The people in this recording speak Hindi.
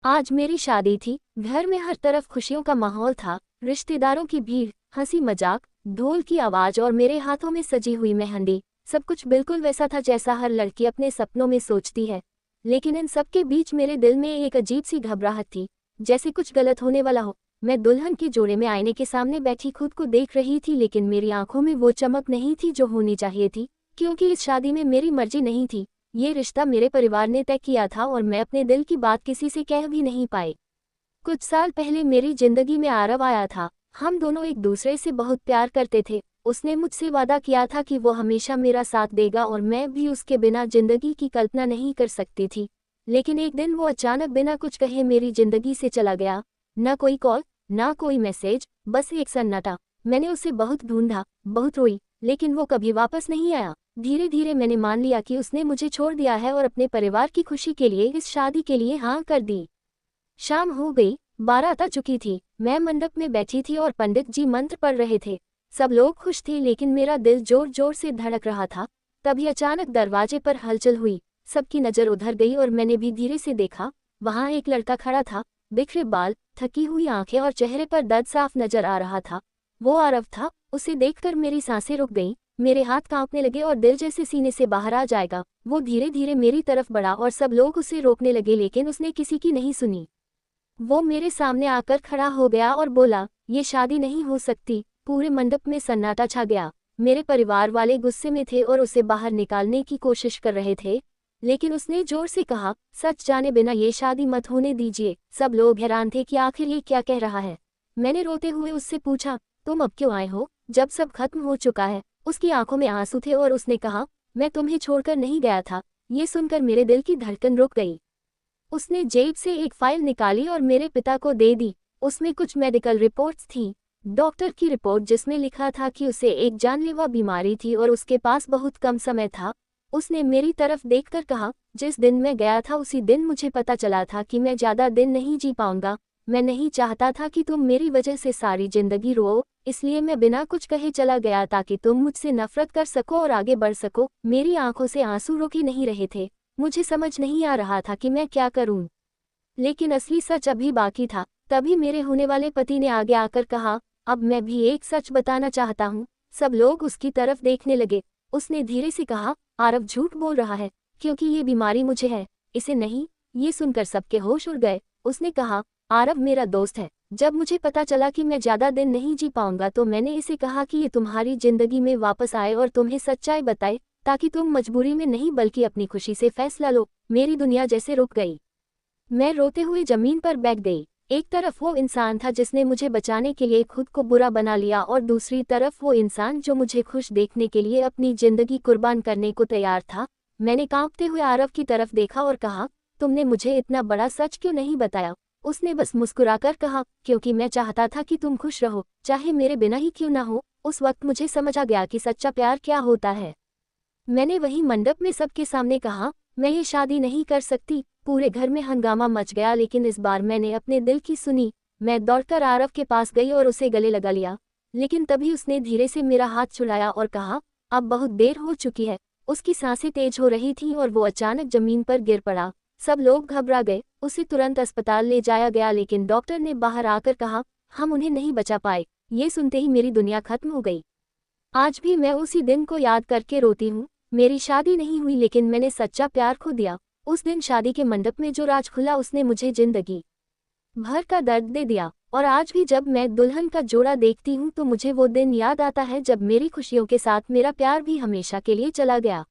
आज मेरी शादी थी। घर में हर तरफ खुशियों का माहौल था। रिश्तेदारों की भीड़, हंसी मजाक, ढोल की आवाज और मेरे हाथों में सजी हुई मेहंदी। सब कुछ बिल्कुल वैसा था जैसा हर लड़की अपने सपनों में सोचती है। लेकिन इन सब के बीच मेरे दिल में एक अजीब सी घबराहट थी, जैसे कुछ गलत होने वाला हो। मैं दुल्हन के जोड़े में आईने के सामने बैठी खुद को देख रही थी, लेकिन मेरी आंखों में वो चमक नहीं थी जो होनी चाहिए थी, क्योंकि इस शादी में मेरी मर्जी नहीं थी। ये रिश्ता मेरे परिवार ने तय किया था और मैं अपने दिल की बात किसी से कह भी नहीं पाई। कुछ साल पहले मेरी जिंदगी में आरव आया था। हम दोनों एक दूसरे से बहुत प्यार करते थे। उसने मुझसे वादा किया था कि वो हमेशा मेरा साथ देगा और मैं भी उसके बिना जिंदगी की कल्पना नहीं कर सकती थी। लेकिन एक दिन वो अचानक बिना कुछ कहे मेरी जिंदगी से चला गया। न कोई कॉल, ना कोई मैसेज, बस एक सन्नाटा। मैंने उसे बहुत ढूंढा, बहुत रोई, लेकिन वो कभी वापस नहीं आया। धीरे धीरे मैंने मान लिया कि उसने मुझे छोड़ दिया है और अपने परिवार की खुशी के लिए इस शादी के लिए हाँ कर दी। शाम हो गई, बारात आ चुकी थी। मैं मंडप में बैठी थी और पंडित जी मंत्र पढ़ रहे थे। सब लोग खुश थे, लेकिन मेरा दिल जोर जोर से धड़क रहा था। तभी अचानक दरवाजे पर हलचल हुई। सबकी नजर उधर गई और मैंने भी धीरे से देखा। वहां एक लड़का खड़ा था, बिखरे बाल, थकी हुई आंखें और चेहरे पर दर्द साफ नजर आ रहा था। वो आरव था। उसे देखकर मेरी सांसें रुक गईं। मेरे हाथ कांपने लगे और दिल जैसे सीने से बाहर आ जाएगा। वो धीरे धीरे मेरी तरफ बढ़ा और सब लोग उसे रोकने लगे, लेकिन उसने किसी की नहीं सुनी। वो मेरे सामने आकर खड़ा हो गया और बोला, ये शादी नहीं हो सकती। पूरे मंडप में सन्नाटा छा गया। मेरे परिवार वाले गुस्से में थे और उसे बाहर निकालने की कोशिश कर रहे थे, लेकिन उसने जोर से कहा, सच जाने बिना ये शादी मत होने दीजिए। सब लोग हैरान थे कि आखिर ये क्या कह रहा है। मैंने रोते हुए उससे पूछा, तुम अब क्यों आए हो जब सब खत्म हो चुका है। उसकी आंखों में आंसू थे और उसने कहा, मैं तुम्हें छोड़कर नहीं गया था। ये सुनकर मेरे दिल की धड़कन रुक गई। उसने जेब से एक फाइल निकाली और मेरे पिता को दे दी। उसमें कुछ मेडिकल रिपोर्ट्स थीं। डॉक्टर की रिपोर्ट जिसमें लिखा था कि उसे एक जानलेवा बीमारी थी और उसके पास बहुत कम समय था। उसने मेरी तरफ देखकर कहा, जिस दिन मैं गया था उसी दिन मुझे पता चला था कि मैं ज़्यादा दिन नहीं जी पाऊंगा। मैं नहीं चाहता था कि तुम मेरी वजह से सारी जिंदगी रो, इसलिए मैं बिना कुछ कहे चला गया ताकि तुम मुझसे नफरत कर सको और आगे बढ़ सको। मेरी आंखों से आंसू रुक ही नहीं रहे थे। मुझे समझ नहीं आ रहा था कि मैं क्या करूं। लेकिन असली सच अभी बाकी था। तभी मेरे होने वाले पति ने आगे आकर कहा, अब मैं भी एक सच बताना चाहता हूं। सब लोग उसकी तरफ देखने लगे। उसने धीरे से कहा, आरव झूठ बोल रहा है, क्योंकि ये बीमारी मुझे है, इसे नहीं। ये सुनकर सबके होश उड़ गए। उसने कहा, आरव मेरा दोस्त है। जब मुझे पता चला कि मैं ज्यादा दिन नहीं जी पाऊंगा तो मैंने इसे कहा कि ये तुम्हारी जिंदगी में वापस आए और तुम्हें सच्चाई बताए, ताकि तुम मजबूरी में नहीं बल्कि अपनी खुशी से फैसला लो। मेरी दुनिया जैसे रुक गई। मैं रोते हुए जमीन पर बैठ गई। एक तरफ वो इंसान था जिसने मुझे बचाने के लिए खुद को बुरा बना लिया और दूसरी तरफ वो इंसान जो मुझे खुश देखने के लिए अपनी जिंदगी कुर्बान करने को तैयार था। मैंने कांपते हुए आरव की तरफ देखा और कहा, तुमने मुझे इतना बड़ा सच क्यों नहीं बताया। उसने बस मुस्कुराकर कहा, क्योंकि मैं चाहता था कि तुम खुश रहो, चाहे मेरे बिना ही क्यों ना हो। उस वक्त मुझे समझ आ गया कि सच्चा प्यार क्या होता है। मैंने वही मंडप में सबके सामने कहा, मैं ये शादी नहीं कर सकती। पूरे घर में हंगामा मच गया, लेकिन इस बार मैंने अपने दिल की सुनी। मैं दौड़कर आरव के पास गई और उसे गले लगा लिया, लेकिन तभी उसने धीरे से मेरा हाथ छुड़ाया और कहा, अब बहुत देर हो चुकी है। उसकी सांसें तेज हो रही थीं और वो अचानक जमीन पर गिर पड़ा। सब लोग घबरा गए। उसे तुरंत अस्पताल ले जाया गया, लेकिन डॉक्टर ने बाहर आकर कहा, हम उन्हें नहीं बचा पाए। ये सुनते ही मेरी दुनिया खत्म हो गई। आज भी मैं उसी दिन को याद करके रोती हूँ। मेरी शादी नहीं हुई, लेकिन मैंने सच्चा प्यार खो दिया। उस दिन शादी के मंडप में जो राज खुला उसने मुझे जिंदगी भर का दर्द दे दिया। और आज भी जब मैं दुल्हन का जोड़ा देखती हूँ तो मुझे वो दिन याद आता है जब मेरी खुशियों के साथ मेरा प्यार भी हमेशा के लिए चला गया।